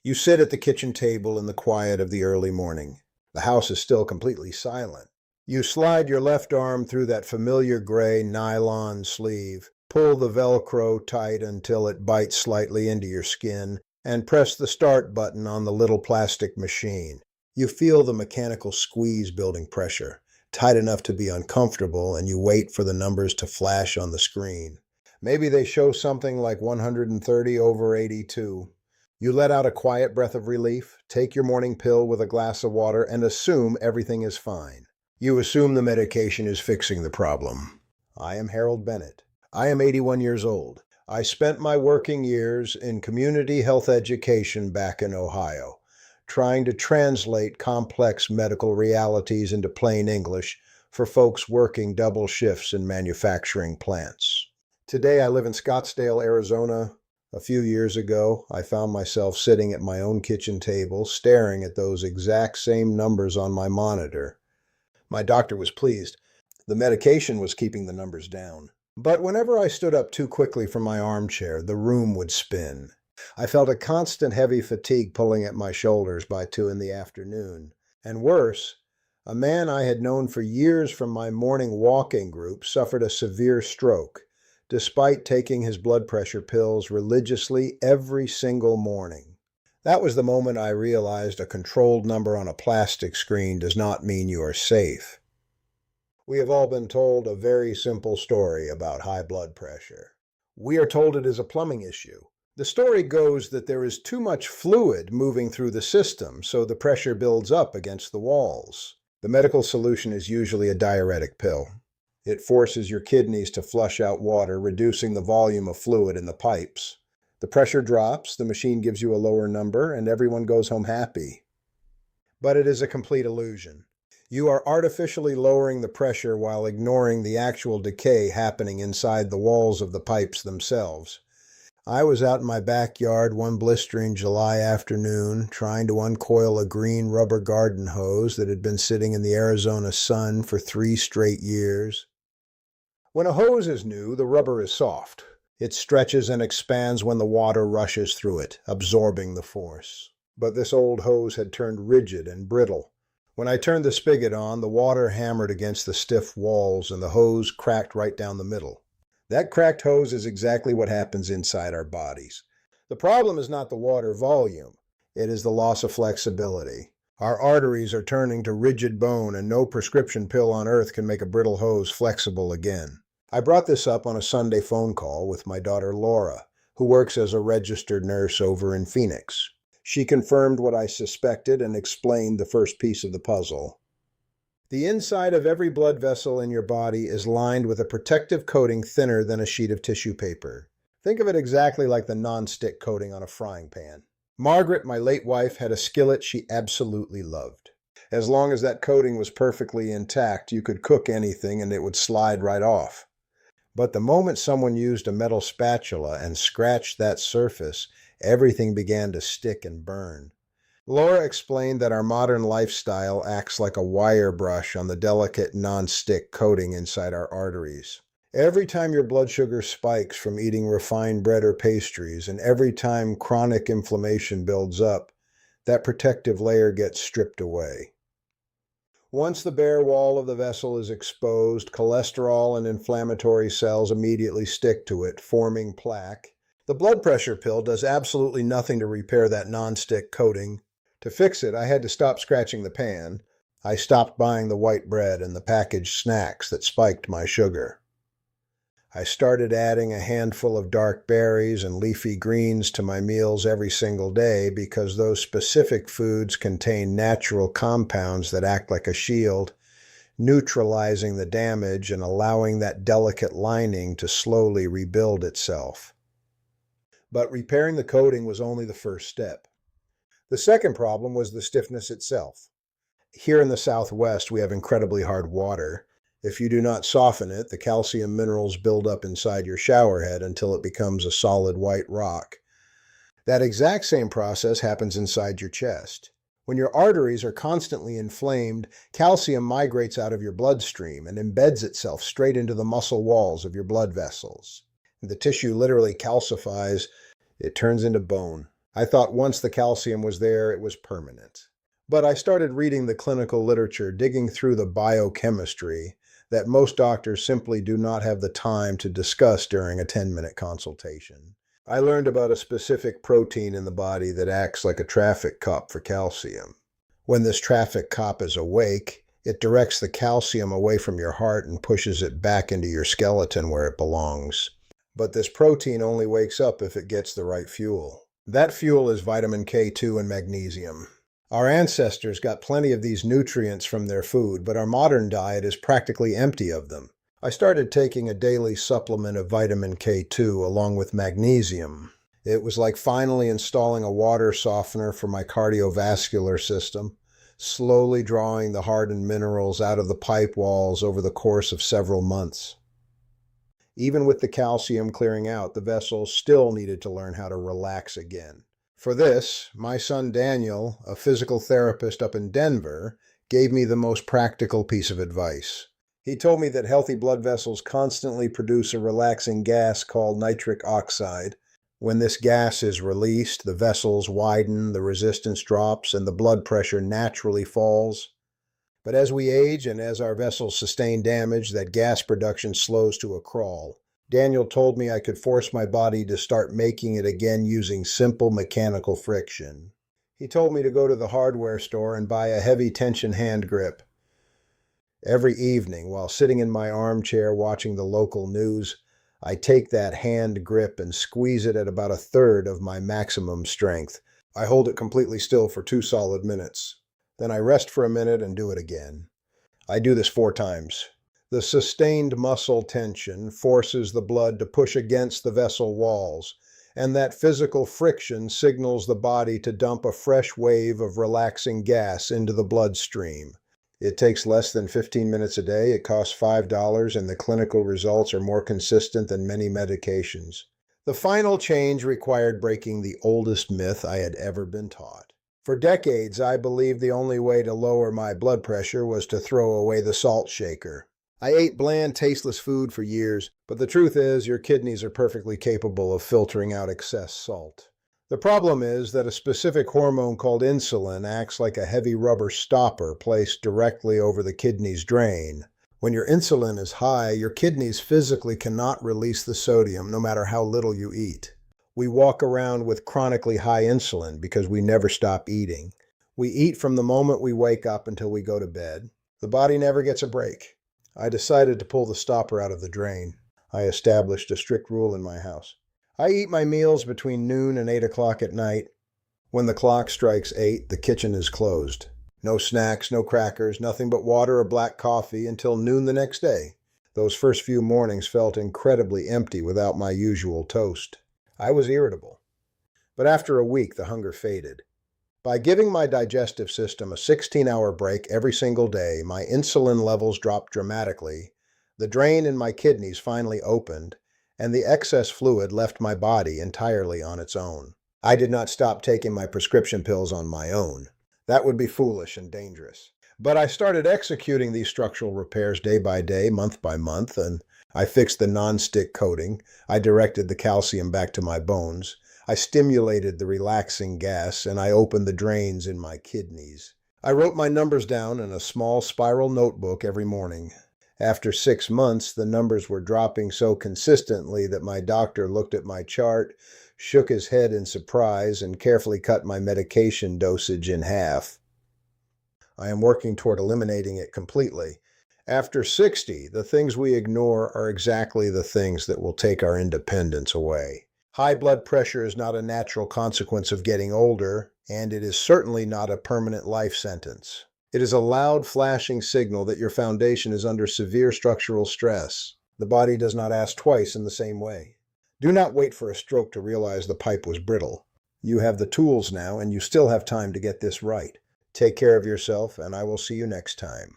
You sit at the kitchen table in the quiet of the early morning. The house is still completely silent. You slide your left arm through that familiar gray nylon sleeve, pull the Velcro tight until it bites slightly into your skin, and press the start button on the little plastic machine. You feel the mechanical squeeze building pressure, tight enough to be uncomfortable, and you wait for the numbers to flash on the screen. Maybe they show something like 130 over 82. You let out a quiet breath of relief, take your morning pill with a glass of water, and assume everything is fine. You assume the medication is fixing the problem. I am Harold Bennett. I am 81 years old. I spent my working years in community health education back in Ohio, trying to translate complex medical realities into plain English for folks working double shifts in manufacturing plants. Today I live in Scottsdale, Arizona. A few years ago, I found myself sitting at my own kitchen table, staring at those exact same numbers on my monitor. My doctor was pleased. The medication was keeping the numbers down. But whenever I stood up too quickly from my armchair, the room would spin. I felt a constant heavy fatigue pulling at my shoulders by 2 in the afternoon. And worse, a man I had known for years from my morning walking group suffered a severe stroke, despite taking his blood pressure pills religiously every single morning. That was the moment I realized a controlled number on a plastic screen does not mean you are safe. We have all been told a very simple story about high blood pressure. We are told it is a plumbing issue. The story goes that there is too much fluid moving through the system, so the pressure builds up against the walls. The medical solution is usually a diuretic pill. It forces your kidneys to flush out water, reducing the volume of fluid in the pipes. The pressure drops, the machine gives you a lower number, and everyone goes home happy. But it is a complete illusion. You are artificially lowering the pressure while ignoring the actual decay happening inside the walls of the pipes themselves. I was out in my backyard one blistering July afternoon, trying to uncoil a green rubber garden hose that had been sitting in the Arizona sun for 3 straight years. When a hose is new, the rubber is soft. It stretches and expands when the water rushes through it, absorbing the force. But this old hose had turned rigid and brittle. When I turned the spigot on, the water hammered against the stiff walls and the hose cracked right down the middle. That cracked hose is exactly what happens inside our bodies. The problem is not the water volume. It is the loss of flexibility. Our arteries are turning to rigid bone, and no prescription pill on earth can make a brittle hose flexible again. I brought this up on a Sunday phone call with my daughter Laura, who works as a registered nurse over in Phoenix. She confirmed what I suspected and explained the first piece of the puzzle. The inside of every blood vessel in your body is lined with a protective coating thinner than a sheet of tissue paper. Think of it exactly like the non-stick coating on a frying pan. Margaret, my late wife, had a skillet she absolutely loved. As long as that coating was perfectly intact, you could cook anything and it would slide right off. But the moment someone used a metal spatula and scratched that surface, everything began to stick and burn. Laura explained that our modern lifestyle acts like a wire brush on the delicate non-stick coating inside our arteries. Every time your blood sugar spikes from eating refined bread or pastries, and every time chronic inflammation builds up, that protective layer gets stripped away. Once the bare wall of the vessel is exposed, cholesterol and inflammatory cells immediately stick to it, forming plaque. The blood pressure pill does absolutely nothing to repair that non-stick coating. To fix it, I had to stop scratching the pan. I stopped buying the white bread and the packaged snacks that spiked my sugar. I started adding a handful of dark berries and leafy greens to my meals every single day because those specific foods contain natural compounds that act like a shield, neutralizing the damage and allowing that delicate lining to slowly rebuild itself. But repairing the coating was only the first step. The second problem was the stiffness itself. Here in the Southwest, we have incredibly hard water. If you do not soften it, the calcium minerals build up inside your shower head until it becomes a solid white rock. That exact same process happens inside your chest. When your arteries are constantly inflamed, calcium migrates out of your bloodstream and embeds itself straight into the muscle walls of your blood vessels. The tissue literally calcifies. It turns into bone. I thought once the calcium was there, it was permanent. But I started reading the clinical literature, digging through the biochemistry that most doctors simply do not have the time to discuss during a 10-minute consultation. I learned about a specific protein in the body that acts like a traffic cop for calcium. When this traffic cop is awake, it directs the calcium away from your heart and pushes it back into your skeleton where it belongs. But this protein only wakes up if it gets the right fuel. That fuel is vitamin K2 and magnesium. Our ancestors got plenty of these nutrients from their food, but our modern diet is practically empty of them. I started taking a daily supplement of vitamin K2 along with magnesium. It was like finally installing a water softener for my cardiovascular system, slowly drawing the hardened minerals out of the pipe walls over the course of several months. Even with the calcium clearing out, the vessels still needed to learn how to relax again. For this, my son Daniel, a physical therapist up in Denver, gave me the most practical piece of advice. He told me that healthy blood vessels constantly produce a relaxing gas called nitric oxide. When this gas is released, the vessels widen, the resistance drops, and the blood pressure naturally falls. But as we age and as our vessels sustain damage, that gas production slows to a crawl. Daniel told me I could force my body to start making it again using simple mechanical friction. He told me to go to the hardware store and buy a heavy tension hand grip. Every evening, while sitting in my armchair watching the local news, I take that hand grip and squeeze it at about a third of my maximum strength. I hold it completely still for 2 solid minutes. Then I rest for a minute and do it again. I do this 4 times. The sustained muscle tension forces the blood to push against the vessel walls, and that physical friction signals the body to dump a fresh wave of relaxing gas into the bloodstream. It takes less than 15 minutes a day, it costs $5, and the clinical results are more consistent than many medications. The final change required breaking the oldest myth I had ever been taught. For decades, I believed the only way to lower my blood pressure was to throw away the salt shaker. I ate bland, tasteless food for years, but the truth is your kidneys are perfectly capable of filtering out excess salt. The problem is that a specific hormone called insulin acts like a heavy rubber stopper placed directly over the kidney's drain. When your insulin is high, your kidneys physically cannot release the sodium no matter how little you eat. We walk around with chronically high insulin because we never stop eating. We eat from the moment we wake up until we go to bed. The body never gets a break. I decided to pull the stopper out of the drain. I established a strict rule in my house. I eat my meals between noon and 8 o'clock at night. When the clock strikes 8, the kitchen is closed. No snacks, no crackers, nothing but water or black coffee until noon the next day. Those first few mornings felt incredibly empty without my usual toast. I was irritable. But after a week, the hunger faded. By giving my digestive system a 16-hour break every single day, my insulin levels dropped dramatically, the drain in my kidneys finally opened, and the excess fluid left my body entirely on its own. I did not stop taking my prescription pills on my own. That would be foolish and dangerous. But I started executing these structural repairs day by day, month by month, and I fixed the non-stick coating. I directed the calcium back to my bones. I stimulated the relaxing gas, and I opened the drains in my kidneys. I wrote my numbers down in a small spiral notebook every morning. After 6 months, the numbers were dropping so consistently that my doctor looked at my chart, shook his head in surprise, and carefully cut my medication dosage in half. I am working toward eliminating it completely. After 60, the things we ignore are exactly the things that will take our independence away. High blood pressure is not a natural consequence of getting older, and it is certainly not a permanent life sentence. It is a loud, flashing signal that your foundation is under severe structural stress. The body does not ask twice in the same way. Do not wait for a stroke to realize the pipe was brittle. You have the tools now, and you still have time to get this right. Take care of yourself, and I will see you next time.